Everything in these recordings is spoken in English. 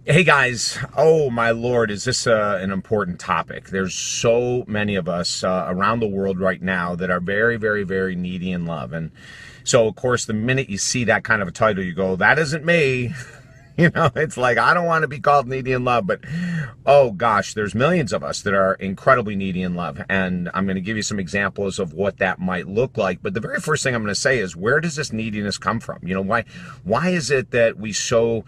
Hey guys, oh my Lord, is this an important topic? There's so many of us around the world right now that are very, very, very needy in love. And so, of course, the minute you see that kind of a title, you go, that isn't me. It's like, I don't want to be called needy in love, but oh gosh, there's millions of us that are incredibly needy in love. And I'm going to give you some examples of what that might look like. But the very first thing I'm going to say is, where does this neediness come from? Why is it that we so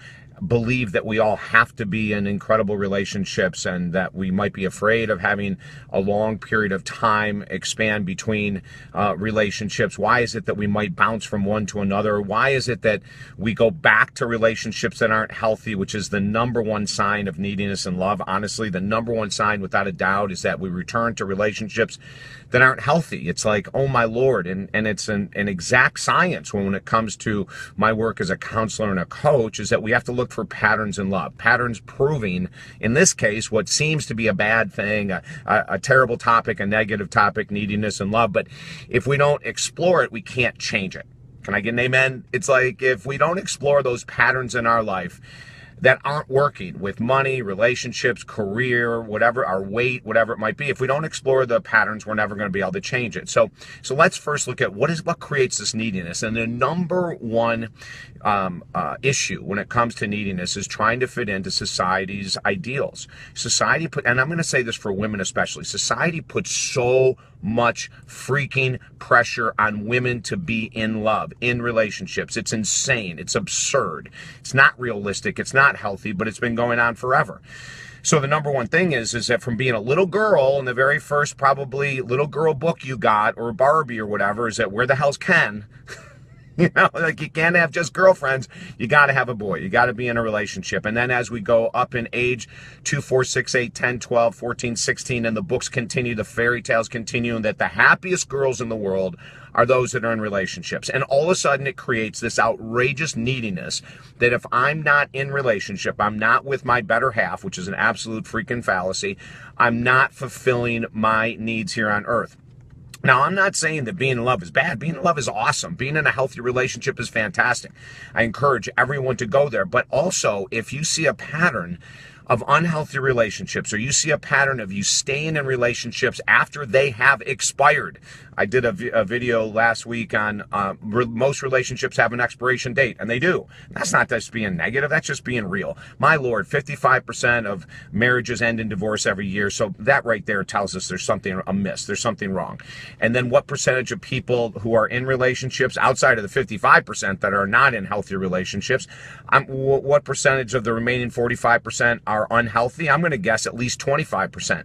believe that we all have to be in incredible relationships and that we might be afraid of having a long period of time expand between relationships? Why is it that we might bounce from one to another? Why is it that we go back to relationships that aren't healthy, which is the number one sign of neediness and love? Honestly, the number one sign, without a doubt, is that we return to relationships that aren't healthy. It's like, oh my Lord. And it's an exact science when it comes to my work as a counselor and a coach, is that we have to look for patterns in love, patterns proving, in this case, what seems to be a bad thing, a terrible topic, a negative topic, neediness and love. But if we don't explore it, we can't change it. Can I get an amen? It's like, if we don't explore those patterns in our life that aren't working with money, relationships, career, whatever, our weight, whatever it might be, if we don't explore the patterns, we're never going to be able to change it. So let's first look at what creates this neediness. And the number one issue when it comes to neediness is trying to fit into society's ideals. And I'm going to say this for women especially, society puts so much freaking pressure on women to be in love, in relationships. It's insane. It's absurd. It's not realistic. It's not healthy, but it's been going on forever. So the number one thing is that from being a little girl, in the very first probably little girl book you got, or Barbie or whatever, is that where the hell's Ken? Like, you can't have just girlfriends. You got to have a boy. You got to be in a relationship. And then as we go up in age, 2, 4, 6, 8, 10, 12, 14, 16, and the books continue, the fairy tales continue, and that the happiest girls in the world are those that are in relationships. And all of a sudden it creates this outrageous neediness that if I'm not in relationship, I'm not with my better half, which is an absolute freaking fallacy, I'm not fulfilling my needs here on earth. Now, I'm not saying that being in love is bad. Being in love is awesome. Being in a healthy relationship is fantastic. I encourage everyone to go there. But also, if you see a pattern of unhealthy relationships, or you see a pattern of you staying in relationships after they have expired. I did a video last week on most relationships have an expiration date, and they do. That's not just being negative, that's just being real. My Lord, 55% of marriages end in divorce every year, so that right there tells us there's something amiss, there's something wrong. And then what percentage of people who are in relationships, outside of the 55% that are not in healthy relationships, what percentage of the remaining 45% are unhealthy? I'm going to guess at least 25%.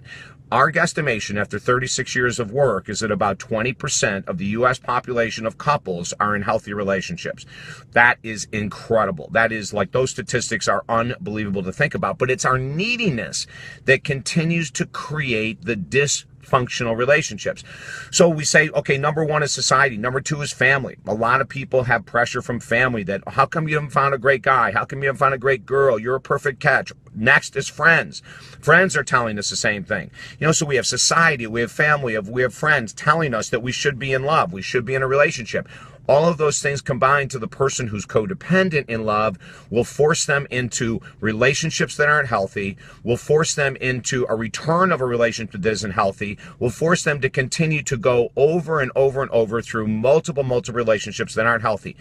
Our guesstimation after 36 years of work is that about 20% of the U.S. population of couples are in healthy relationships. That is incredible. That is, like, those statistics are unbelievable to think about. But it's our neediness that continues to create the dysfunctional relationships. So we say, okay, number one is society. Number two is family. A lot of people have pressure from family that, how come you haven't found a great guy? How come you haven't found a great girl? You're a perfect catch. Next is friends. Friends are telling us the same thing. So we have society, we have family, we have friends telling us that we should be in love, we should be in a relationship. All of those things combined to the person who's codependent in love will force them into relationships that aren't healthy, will force them into a return of a relationship that isn't healthy, will force them to continue to go over and over and over through multiple relationships that aren't healthy.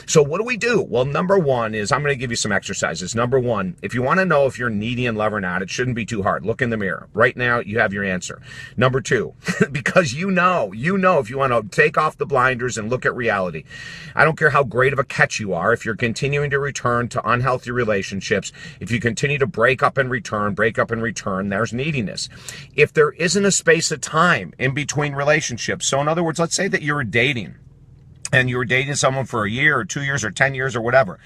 So what do we do? Well, number one is, I'm going to give you some exercises. Number one, if you want to know if you're needy in love or not, it shouldn't be too hard. Look in the mirror. Right now, you have your answer. Number two, because you know if you want to take off the blinders and look at reality. I don't care how great of a catch you are, if you're continuing to return to unhealthy relationships, if you continue to break up and return, there's neediness. If there isn't a space of time in between relationships, so in other words, let's say that you were dating, and you were dating someone for a year or 2 years or 10 years or whatever,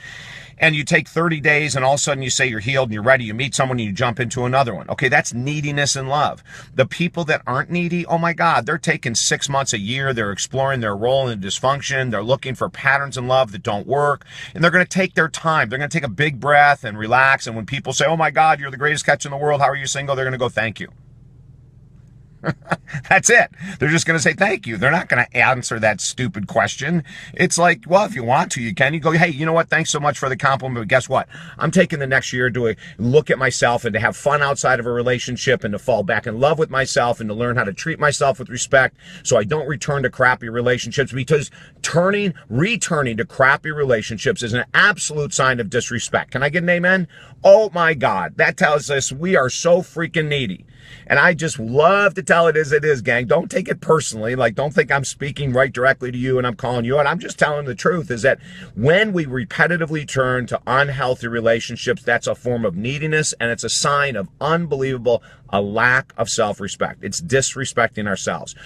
and you take 30 days and all of a sudden you say you're healed and you're ready, you meet someone and you jump into another one. Okay, that's neediness in love. The people that aren't needy, oh my God, they're taking 6 months, a year, they're exploring their role in dysfunction, they're looking for patterns in love that don't work, and they're going to take their time. They're going to take a big breath and relax, and when people say, oh my God, you're the greatest catch in the world, how are you single? They're going to go, thank you. That's it. They're just going to say thank you. They're not going to answer that stupid question. It's like, well, if you want to, you can. You go, hey, you know what? Thanks so much for the compliment. But guess what? I'm taking the next year to look at myself and to have fun outside of a relationship and to fall back in love with myself and to learn how to treat myself with respect so I don't return to crappy relationships, because returning to crappy relationships is an absolute sign of disrespect. Can I get an amen? Oh my God. That tells us we are so freaking needy. And I just love to tell it as it is, gang. Don't take it personally. Like, don't think I'm speaking right directly to you and I'm calling you out. I'm just telling the truth, is that when we repetitively turn to unhealthy relationships, that's a form of neediness, and it's a sign of a lack of self-respect. It's disrespecting ourselves.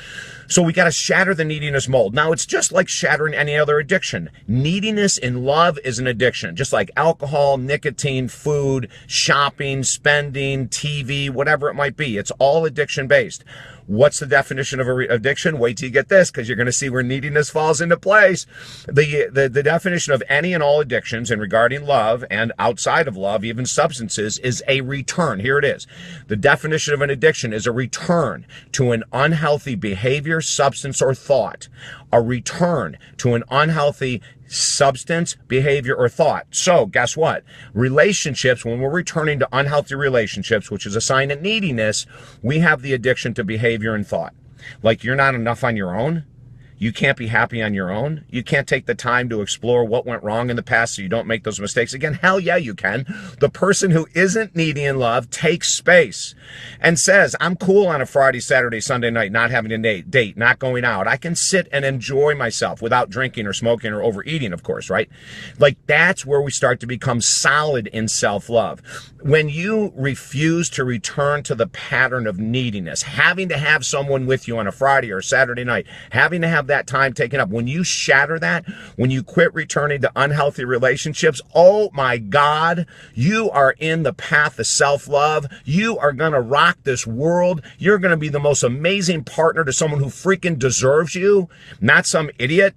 So we got to shatter the neediness mold. Now, it's just like shattering any other addiction. Neediness in love is an addiction, just like alcohol, nicotine, food, shopping, spending, TV, whatever it might be. It's all addiction-based. What's the definition of addiction? Wait till you get this, because you're going to see where neediness falls into place. The definition of any and all addictions, and regarding love and outside of love, even substances, is a return. Here it is. The definition of an addiction is a return to an unhealthy behavior, substance, or thought. A return to an unhealthy substance, behavior, or thought. So guess what? Relationships, when we're returning to unhealthy relationships, which is a sign of neediness, we have the addiction to behavior and thought. Like, you're not enough on your own. You can't be happy on your own. You can't take the time to explore what went wrong in the past so you don't make those mistakes again. Hell yeah, you can. The person who isn't needy in love takes space and says, I'm cool on a Friday, Saturday, Sunday night, not having a date, not going out. I can sit and enjoy myself without drinking or smoking or overeating, of course, right? Like, that's where we start to become solid in self-love. When you refuse to return to the pattern of neediness, having to have someone with you on a Friday or Saturday night, having to have that time taken up, when you shatter that, when you quit returning to unhealthy relationships, oh my God, you are in the path of self-love. You are going to rock this world. You're going to be the most amazing partner to someone who freaking deserves you, not some idiot.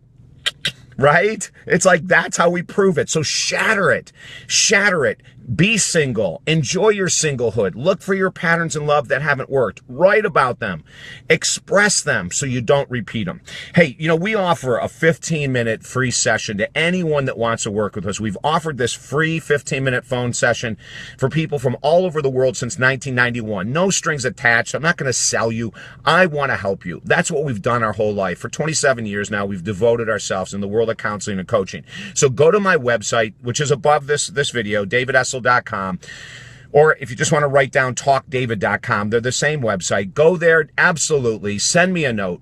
Right? It's like, that's how we prove it. So shatter it. Shatter it. Be single. Enjoy your singlehood. Look for your patterns in love that haven't worked. Write about them. Express them so you don't repeat them. Hey, we offer a 15-minute free session to anyone that wants to work with us. We've offered this free 15-minute phone session for people from all over the world since 1991. No strings attached. I'm not going to sell you. I want to help you. That's what we've done our whole life. For 27 years now, we've devoted ourselves in the world of counseling and coaching. So go to my website, which is above this video, davidessel.com. Or if you just want to write down talkdavid.com, they're the same website. Go there, absolutely. Send me a note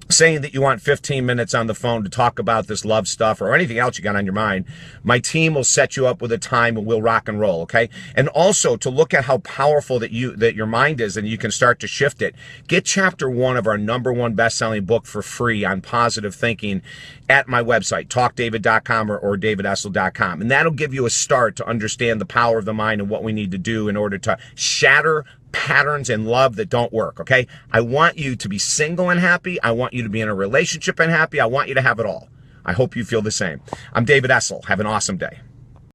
saying that you want 15 minutes on the phone to talk about this love stuff or anything else you got on your mind. My team will set you up with a time and we'll rock and roll, okay? And also to look at how powerful that your mind is and you can start to shift it. Get chapter 1 of our #1 best-selling book for free on positive thinking at my website, talkdavid.com or davidessel.com. And that'll give you a start to understand the power of the mind and what we need to do in order to shatter patterns in love that don't work, okay? I want you to be single and happy. I want you to be in a relationship and happy. I want you to have it all. I hope you feel the same. I'm David Essel. Have an awesome day.